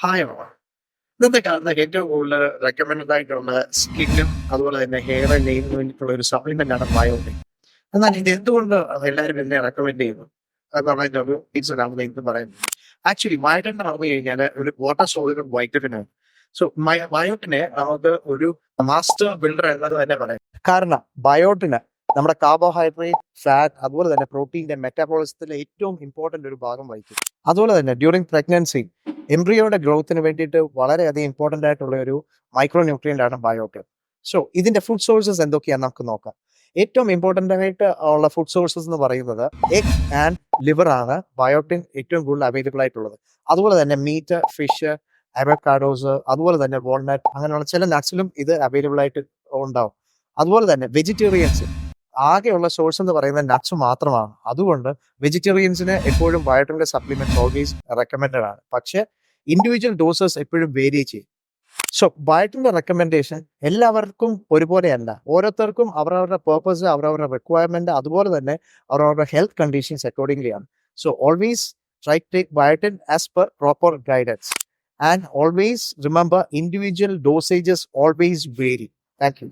Hi all. ഇന്നത്തെ കാലത്ത് ഏറ്റവും കൂടുതൽ റെക്കമെൻഡഡ് ആയിട്ടുള്ള സ്കിന്നും അതുപോലെ തന്നെ ഹെയർ നെയിലിന് വേണ്ടിയിട്ടുള്ള ഒരു സപ്ലിമെന്റ് ആണ് ബയോട്ടിക്. എന്നാൽ ഇത് എന്തുകൊണ്ട് എല്ലാവരും എന്നെ റെക്കമെൻഡ് ചെയ്യുന്നു എന്നുള്ള അതിന്റെ ഒരു റീസൺ ആണ് എനിക്ക് പറയുന്നത്. ആക്ച്വലി ബയോട്ടിൻ എന്ന് പറഞ്ഞു കഴിഞ്ഞാൽ ഒരു വാട്ടർ സോളിഡ് വൈറ്റമിൻ ആണ്. സോ ബയോട്ടിനെ നമുക്ക് ഒരു മാസ്റ്റർ ബിൽഡർ എന്നത് തന്നെ പറയാം. കാരണം ബയോട്ടിന് നമ്മുടെ കാർബോഹൈഡ്രേറ്റ്, ഫാറ്റ് അതുപോലെ തന്നെ പ്രോട്ടീൻ്റെ മെറ്റാബോളിസത്തിലെ ഏറ്റവും ഇമ്പോർട്ടൻ്റ് ഒരു ഭാഗം വഹിക്കും. അതുപോലെ തന്നെ ഡ്യൂറിങ് പ്രഗ്നൻസി എംബ്രിയോയുടെ ഗ്രോത്തിന് വേണ്ടിയിട്ട് വളരെയധികം ഇമ്പോർട്ടൻ്റ് ആയിട്ടുള്ള ഒരു മൈക്രോ ന്യൂട്രിയൻ്റ് ആണ് ബയോട്ടിൻ. സോ ഇതിൻ്റെ ഫുഡ് സോഴ്സസ് എന്തൊക്കെയാണെന്ന് നമുക്ക് നോക്കാം. ഏറ്റവും ഇമ്പോർട്ടൻ്റ് ആയിട്ട് ഉള്ള ഫുഡ് സോഴ്സസ് എന്ന് പറയുന്നത് എഗ് ആൻഡ് ലിവർ ആണ് ബയോട്ടിൻ ഏറ്റവും കൂടുതൽ അവൈലബിൾ ആയിട്ടുള്ളത്. അതുപോലെ തന്നെ മീറ്റ്, ഫിഷ്, അവക്കാഡോസ്, അതുപോലെ തന്നെ വാൾനട്ട്, അങ്ങനെയുള്ള ചില നട്ട്സിലും ഇത് അവൈലബിൾ ആയിട്ട് ഉണ്ടാവും. അതുപോലെ തന്നെ വെജിറ്റേറിയൻസ് ആകെയുള്ള സോഴ്സ് എന്ന് പറയുന്നത് നട്ട്സ് മാത്രമാണ്. അതുകൊണ്ട് വെജിറ്റേറിയൻസിന് എപ്പോഴും ബയോട്ടിൻ്റെ സപ്ലിമെന്റ്സ് ഓൾവേസ് റെക്കമെൻഡഡ് ആണ്. പക്ഷേ ഇൻഡിവിജ്വൽ ഡോസസ് എപ്പോഴും വേരി ചെയ്യും. സോ ബയോട്ടിൻ്റെ റെക്കമെൻഡേഷൻ എല്ലാവർക്കും ഒരുപോലെയല്ല. ഓരോരുത്തർക്കും അവരവരുടെ പേർപ്പസ്, അവരവരുടെ റിക്വയർമെന്റ്, അതുപോലെ തന്നെ അവരവരുടെ ഹെൽത്ത് കണ്ടീഷൻസ് അക്കോർഡിംഗ്ലി ആണ്. So always try to take biotin as per proper guidance and always remember individual dosages always vary. Thank U.